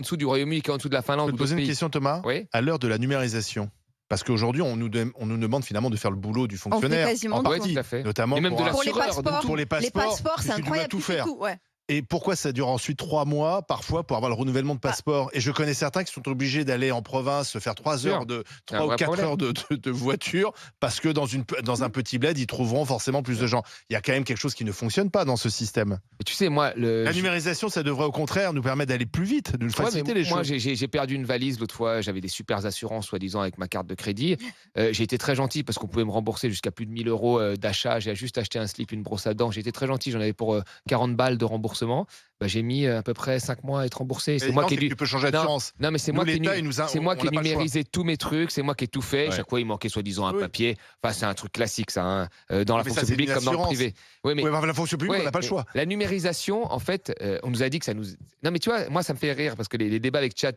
dessous du Royaume-Uni, qui est en dessous de la Je Finlande peux ou te poser d'autres une pays. question, Thomas? Oui. À l'heure de la numérisation, parce qu'aujourd'hui, on nous demande finalement de faire le boulot du On fait fonctionnaire, quasiment en tout. Oui, partie, tout à fait. notamment Et même de Pour les l'assureur, de passeports, tout. pour les les passeports, passeports, c'est tu dois incroyable. tout Tu fais faire. tout. Ouais. Et pourquoi ça dure ensuite 3 mois, parfois, pour avoir le renouvellement de passeport? Et je connais certains qui sont obligés d'aller en province, se faire 3 sûr. heures C'est un 3 ou vrai 4 problème. heures de voiture, parce que dans un petit bled, ils trouveront forcément plus de gens. Il y a quand même quelque chose qui ne fonctionne pas dans ce système. Et tu sais, moi, La numérisation, ça devrait au contraire nous permettre d'aller plus vite, de nous faciliter les moi, choses. j'ai perdu une valise l'autre fois. J'avais des super assurances, soi-disant, avec ma carte de crédit. J'ai été très gentil parce qu'on pouvait me rembourser jusqu'à plus de 1 000 euros d'achat. J'ai juste acheté un slip, une brosse à dents. J'ai été très gentil. J'en avais pour 40 balles de remboursement. Bah, j'ai mis à peu près 5 mois à être remboursé. C'est moi qui ai Tu peux changer Non, d'assurance. non, mais c'est Nous, moi qui ai l'État, il nous a- c'est on- moi on qui ai n'a pas le choix. numérisé tous mes trucs. C'est moi qui ai tout fait. Ouais. Chaque fois, il manquait soi-disant un Oui. papier. Enfin, c'est un truc classique, ça, hein, dans la Mais ça, fonction c'est publique une comme dans le assurance. privé. Oui, mais Ouais, la fonction publique, ouais, on n'a pas le mais choix. la numérisation, en fait, on nous a dit que ça nous. Non, mais tu vois, moi, ça me fait rire parce que les débats avec chat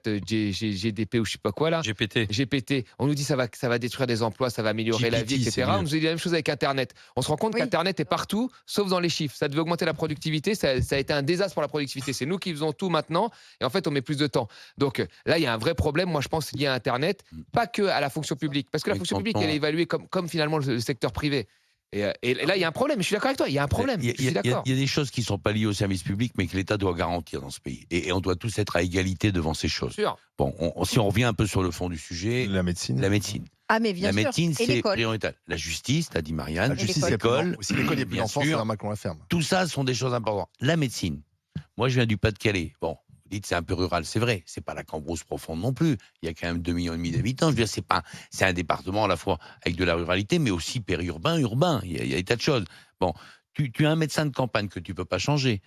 GDP ou je sais pas quoi là, GPT. GPT, on nous dit ça va détruire des emplois, ça va améliorer la vie, GPT, c'est etc. mieux. On nous a dit la même chose avec Internet. On se rend compte Oui. qu'Internet est partout, sauf dans les chiffres. Ça devait augmenter la productivité, ça a été un désastre pour la productivité. C'est nous qui faisons tout maintenant, et en fait, on met plus de temps. Donc là, il y a un vrai problème, moi, je pense, lié à Internet, pas que à la fonction publique, parce que la Mais fonction quand publique, on- elle est évaluée comme finalement le secteur privé. Et là, il y a un problème. Je suis d'accord avec toi, il y a un problème. Il y a- Je suis d'accord. il y a des choses qui ne sont pas liées au service public, mais que l'État doit garantir dans ce pays. Et on doit tous être à égalité devant ces choses. Sûr. Bon, si on revient un peu sur le fond du sujet, La médecine. la médecine. Ah, mais bien La sûr. médecine, Et c'est l'école. prioritaire. La justice, t'as dit Marianne, La justice, l'école. si l'école n'est plus bien d'enfants, c'est sûr. normal qu'on la ferme. Tout ça sont des choses importantes. La médecine. Moi, je viens du Pas-de-Calais. Bon, vous dites c'est un peu rural, c'est vrai. C'est pas la Cambrousse profonde non plus. Il y a quand même 2,5 millions d'habitants. Je veux dire, c'est un département à la fois avec de la ruralité, mais aussi périurbain, urbain. Il y a des tas de choses. Bon, tu as un médecin de campagne que tu peux pas changer.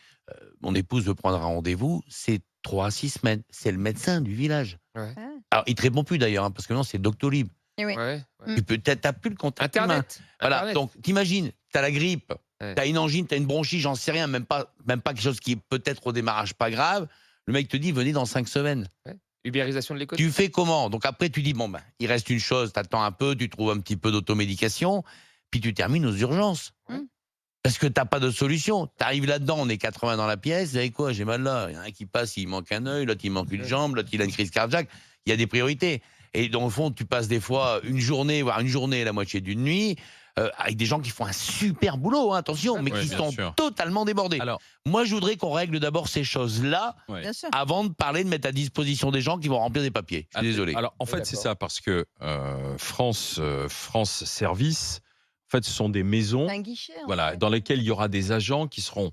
Mon épouse veut prendre un rendez-vous, c'est 3 à 6 semaines. C'est le médecin du village. Ouais. Ah. Alors, il te répond plus d'ailleurs, hein, parce que maintenant, c'est Doctolib. Eh oui. Ouais. Mm. T'as plus le contact humain. Internet. Voilà, Internet. donc t'imagines, t'as la grippe, Ouais. t'as une angine, t'as une bronchite, j'en sais rien, même pas quelque chose qui est peut-être au démarrage pas grave. Le mec te dit, venez dans 5 semaines. Ubérisation de l'économie. Tu fais comment? Donc après, tu dis, bon, ben, il reste une chose, t'attends un peu, tu trouves un petit peu d'automédication, puis tu termines aux urgences. Ouais. Parce que t'as pas de solution. T'arrives là-dedans, on est 80 dans la pièce, vous savez quoi, j'ai mal là. Il y en a un qui passe, il manque un œil, l'autre il manque une jambe, l'autre il a une crise cardiaque. Il y a des priorités. Et dans le fond, tu passes des fois une journée, voire une journée, la moitié d'une nuit, avec des gens qui font un super boulot, hein, attention, mais Ouais, qui bien sont sûr. totalement débordés. Alors, Moi, je voudrais qu'on règle d'abord ces choses-là ouais. Bien sûr. avant de parler de mettre à disposition des gens qui vont remplir des papiers. Je suis désolé. Alors, en fait, Oui, c'est d'accord. ça, parce que France Service, en fait, ce sont des maisons Un guichet. en voilà, fait. dans lesquelles il y aura des agents qui seront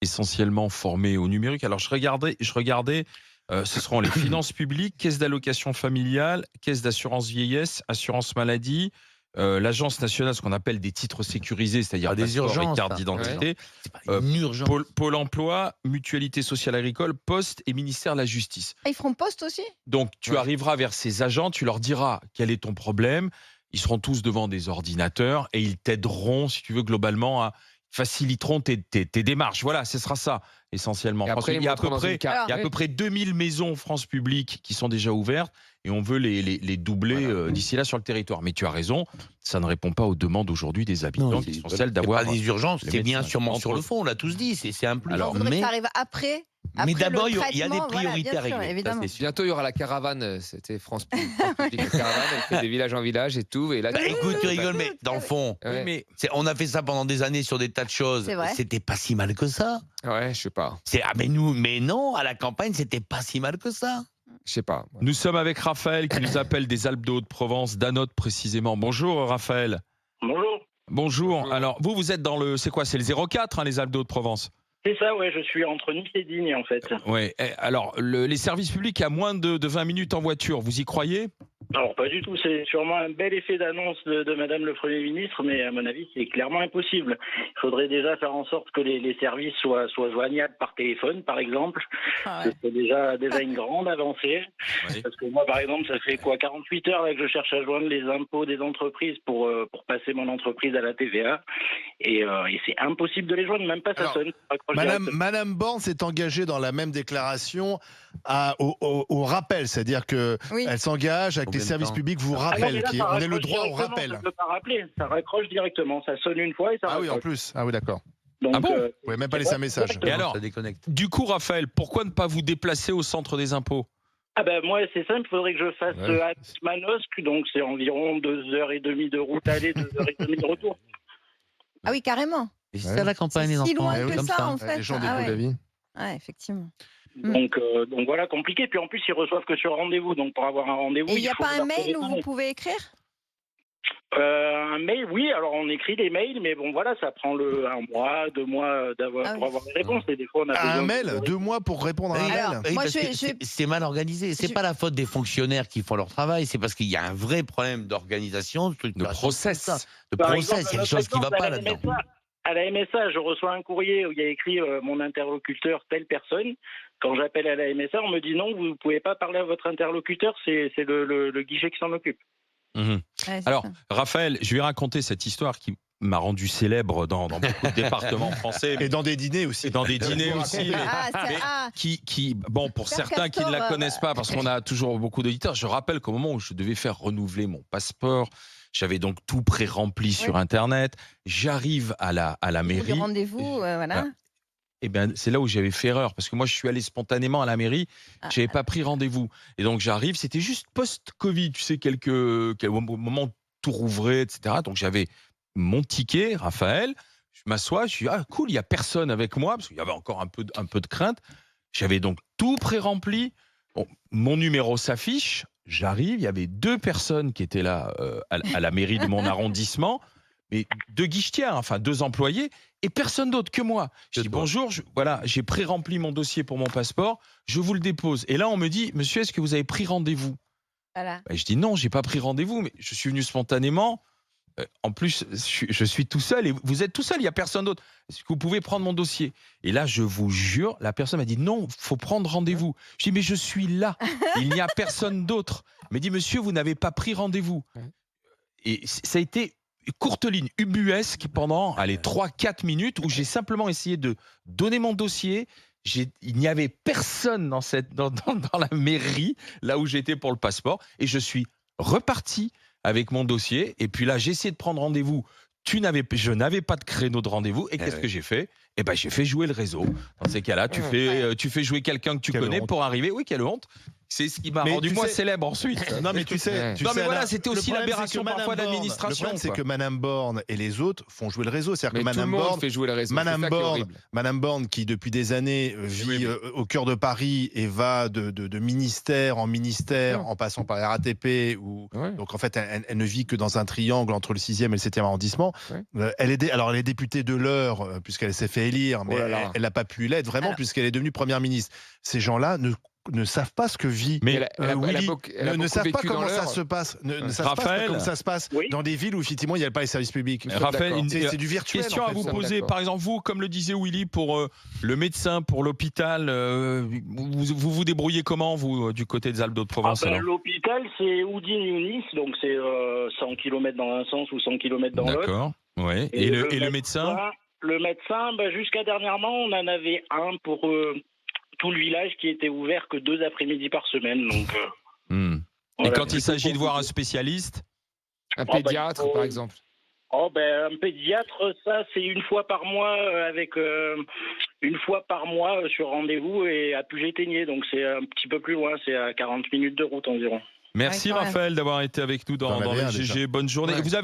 essentiellement formés au numérique. Alors, je regardais ce seront les finances publiques, caisse d'allocation familiale, caisse d'assurance vieillesse, assurance maladie, l'agence nationale, ce qu'on appelle des titres sécurisés, c'est-à-dire Ah, des passeport et urgences, carte ça. d'identité, C'est pas euh, une urgence. Pôle emploi, mutualité sociale agricole, poste et ministère de la justice. Ah, ils feront poste aussi. Donc, tu Ouais. arriveras vers ces agents, tu leur diras quel est ton problème. Ils seront tous devant des ordinateurs et ils t'aideront, si tu veux, globalement, faciliteront tes démarches. Voilà, ce sera ça, essentiellement. Et Parce après, qu'il ils y a à peu monteront dans près, une carte. il y a à peu près 2000 maisons France Publique qui sont déjà ouvertes et on veut les doubler Voilà. d'ici là sur le territoire. Mais tu as raison, ça ne répond pas aux demandes aujourd'hui des habitants qui sont celles d'avoir. pas des urgences, les c'est bien médecins. sûrement Entre sur le autres. fond, on l'a tous dit, c'est un plus. Alors, On voudrait mais que ça arrive après. mais Après d'abord, le il y a des traitement, voilà, priorités bien à sûr, régler. Ça, évidemment. c'est sûr. Bientôt, il y aura la caravane. C'était France Publique. La caravane, elle fait des villages en village et tout. Et là, Bah, écoute, tu rigoles, mais dans le fond, Ouais. Mais on a fait ça pendant des années sur des tas de choses. C'est vrai. C'était pas si mal que ça. Ouais, je sais pas. Mais non, à la campagne, c'était pas si mal que ça. Je sais pas. nous sommes avec Raphaël qui nous appelle des Alpes de Haute-Provence, d'Anote précisément. Bonjour Raphaël. Bonjour. Bonjour. Bonjour. Alors, vous êtes dans le. C'est quoi? C'est le 04, hein, les Alpes de Haute-Provence? C'est ça, ouais, je suis entre Nice et Digne en fait. Oui. Alors, les services publics à moins de 20 minutes en voiture, vous y croyez? Alors pas du tout, c'est sûrement un bel effet d'annonce de Madame le Premier ministre, mais à mon avis c'est clairement impossible. Il faudrait déjà faire en sorte que les services soient joignables par téléphone, par exemple. Ah ouais. C'est déjà une grande avancée. Oui. Parce que moi, par exemple, ça fait 48 heures là, que je cherche à joindre les impôts des entreprises pour passer mon entreprise à la TVA. Et c'est impossible de les joindre, même pas ça Alors, sonne. Ça raccroche directement. Madame Borne s'est engagée dans la même déclaration au rappel, c'est-à-dire que Oui. elle s'engage avec les Combien de services temps? publics vous Ah non, mais rappellent, là, on ça a le raccroche droit au directement, rappel. Ça ne peut pas rappeler, ça raccroche directement, ça sonne une fois et ça Ah oui, en raccroche. plus. Ah oui, d'accord. Donc, Ah bon Vous pouvez même pas laisser un message. Et alors, ça déconnecte. du coup, Raphaël, pourquoi ne pas vous déplacer au centre des impôts? Ah ben moi c'est simple, il faudrait que je fasse Ouais. Manosque, donc c'est environ 2h30 de route aller, 2h30 de retour. Ah oui, carrément. Et c'est Ouais. ça la campagne, les C'est si enfants. loin que comme ça, en Ouais, fait. les gens Ah découlent ouais. la vie. Ouais, effectivement. Donc voilà, compliqué. Puis en plus, ils reçoivent que sur rendez-vous. Donc pour avoir un rendez-vous, Et il n'y a faut pas un leur mail où téléphoner. vous pouvez écrire? Un mail, oui. Alors on écrit des mails, mais bon voilà, ça prend un mois, 2 mois Ah pour oui. avoir des réponses. Et des fois, on a Un besoin mail, 2 mois pour répondre à un Oui, Alors, mail. oui, moi, parce je que vais- c'est mal organisé. C'est je- pas la faute des fonctionnaires qui font leur travail, c'est parce qu'il y a un vrai problème d'organisation, de De structuration, tout ça. process. De Par process, exemple, il y a notre des choses qui ne vont exemple, pas à la là-dedans. MSA, à la MSA, je reçois un courrier où il y a écrit mon interlocuteur, telle personne. Quand j'appelle à la MSA, on me dit non, vous ne pouvez pas parler à votre interlocuteur, c'est le guichet qui s'en occupe. Mhm. Ouais, c'est Alors, ça. Raphaël, je vais raconter cette histoire qui m'a rendu célèbre dans beaucoup de départements français. Et dans des dîners aussi. Et dans des dîners aussi. Ah, c'est- mais ah, Bon, pour Père certains qui ne la Castor, connaissent pas, parce qu'on a toujours beaucoup d'auditeurs, je rappelle qu'au moment où je devais faire renouveler mon passeport, j'avais donc tout pré-rempli sur Internet. J'arrive à la il faut du mairie. rendez-vous, voilà. Et ben, c'est là où j'avais fait erreur, parce que moi, je suis allé spontanément à la mairie, Ah. j'avais pas pris rendez-vous. Et donc, j'arrive, c'était juste post-Covid, tu sais, quelques moments où tout rouvrait, etc. Donc, j'avais mon ticket, Raphaël, je m'assois, je suis ah cool, il y a personne avec moi, parce qu'il y avait encore un peu de crainte. J'avais donc tout pré-rempli. Bon, mon numéro s'affiche, j'arrive, il y avait 2 personnes qui étaient là à la mairie de mon arrondissement, mais 2 guichetières, enfin 2 employés, et personne d'autre que moi. Je dis bonjour, voilà, j'ai pré-rempli mon dossier pour mon passeport, je vous le dépose. Et là, on me dit, monsieur, est-ce que vous avez pris rendez-vous? Voilà. Ben, je dis non, j'ai pas pris rendez-vous, mais je suis venu spontanément. En plus, je suis tout seul et vous êtes tout seul, il n'y a personne d'autre. Est-ce que vous pouvez prendre mon dossier? Et là, je vous jure, la personne m'a dit non, il faut prendre rendez-vous. Je dis mais je suis là, il n'y a personne d'autre. Elle m'a dit monsieur, vous n'avez pas pris rendez-vous. Et ça a été une courte ligne, ubuesque pendant 3-4 minutes où j'ai simplement essayé de donner mon dossier. Il n'y avait personne dans la mairie, là où j'étais pour le passeport, et je suis reparti avec mon dossier. Et puis là, j'ai essayé de prendre rendez-vous. Je n'avais pas de créneau de rendez-vous. Et qu'est-ce que j'ai fait? Eh ben, j'ai fait jouer le réseau. Dans ces cas-là, tu fais jouer quelqu'un que tu Quelle connais honte. pour arriver. Oui, quelle honte. C'est ce qui m'a Mais rendu tu moi sais- célèbre ensuite. Non, mais tu sais. Ouais. tu Non, sais, mais voilà, Alain, c'était le aussi problème, l'aberration c'est que parfois Madame Borne- d'administration, Le problème, c'est quoi. que Madame Borne et les autres font jouer le réseau. C'est-à-dire Mais que tout le Madame monde Borne. fait jouer le réseau. Madame c'est ça qui est Borne, horrible. Madame Borne, qui depuis des années vit au cœur de Paris et va de ministère en ministère Sûr. en passant par la RATP. Ouais. Donc en fait, elle ne vit que dans un triangle entre le 6e et le 7e arrondissement. Ouais. Elle est députée de l'Eure, puisqu'elle s'est fait élire, mais Oh là là. elle n'a pas pu l'être vraiment, Alors- puisqu'elle est devenue première ministre. Ces gens-là ne savent pas ce que vit. Mais Elle a- elle a Willy, beaucoup- elle a ne beaucoup savent pas vécu dans comment ça l'heure. se passe. Ne savent pas Raphaël. comment ça se passe Oui. dans des villes où effectivement il n'y a pas les services publics. sommes Raphaël, d'accord. C'est du virtuel. question en à fait, vous ça. poser. d'accord. Par exemple, vous, comme le disait Willy, pour le médecin, pour l'hôpital, vous débrouillez comment, vous, du côté des Alpes-de-Haute-Provence alors L'hôpital, c'est Oudin-Younis, donc c'est 100 km dans un sens ou 100 km dans l'autre. D'accord. Ouais. Et le médecin Le médecin, jusqu'à dernièrement, on en avait un pour tout le village qui était ouvert que 2 après-midi par semaine. Donc, Hmm. Et voilà, quand il plutôt s'agit de voir un compliqué. spécialiste Un bah, pédiatre, il faut- par exemple. Un pédiatre, ça c'est une fois par mois sur rendez-vous et à Puget-Ténier, donc c'est un petit peu plus loin, c'est à 40 minutes de route environ. Merci Ouais, quand Raphaël d'avoir été avec nous dans Dans la les BA, GG. déjà. Bonne journée. Ouais. Vous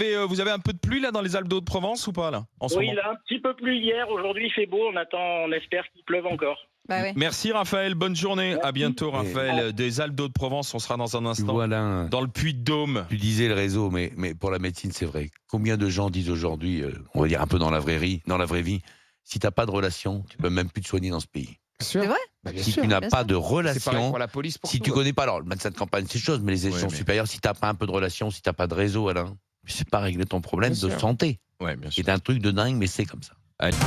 avez un peu de pluie là dans les Alpes-de-Haute-Provence ou pas là en ce Oui, moment il a un petit peu plu hier, aujourd'hui il fait beau, on espère qu'il pleuve encore. Bah ouais. Merci Raphaël, bonne journée. À bientôt Raphaël. Des Alpes-de-Haute-Provence, on sera dans un Tu instant vois, Alain, dans le Puy-de-Dôme. tu disais le réseau, mais pour la médecine, c'est vrai. Combien de gens disent aujourd'hui, on va dire un peu dans la vraie vie, si tu n'as pas de relation, tu peux même plus te soigner dans ce pays. Bien sûr. C'est vrai? Bah, bien Si sûr. tu n'as bien pas sûr. de C'est pareil relation, pour la police. Pour si tout. tu connais pas, alors le médecin de campagne, c'est chose, mais les échelons mais- supérieurs, si tu n'as pas un peu de relation, si tu n'as pas de réseau, Alain, c'est pas régler ton problème Bien de sûr. santé. Ouais, bien sûr. C'est un truc de dingue, mais c'est comme ça. Allez.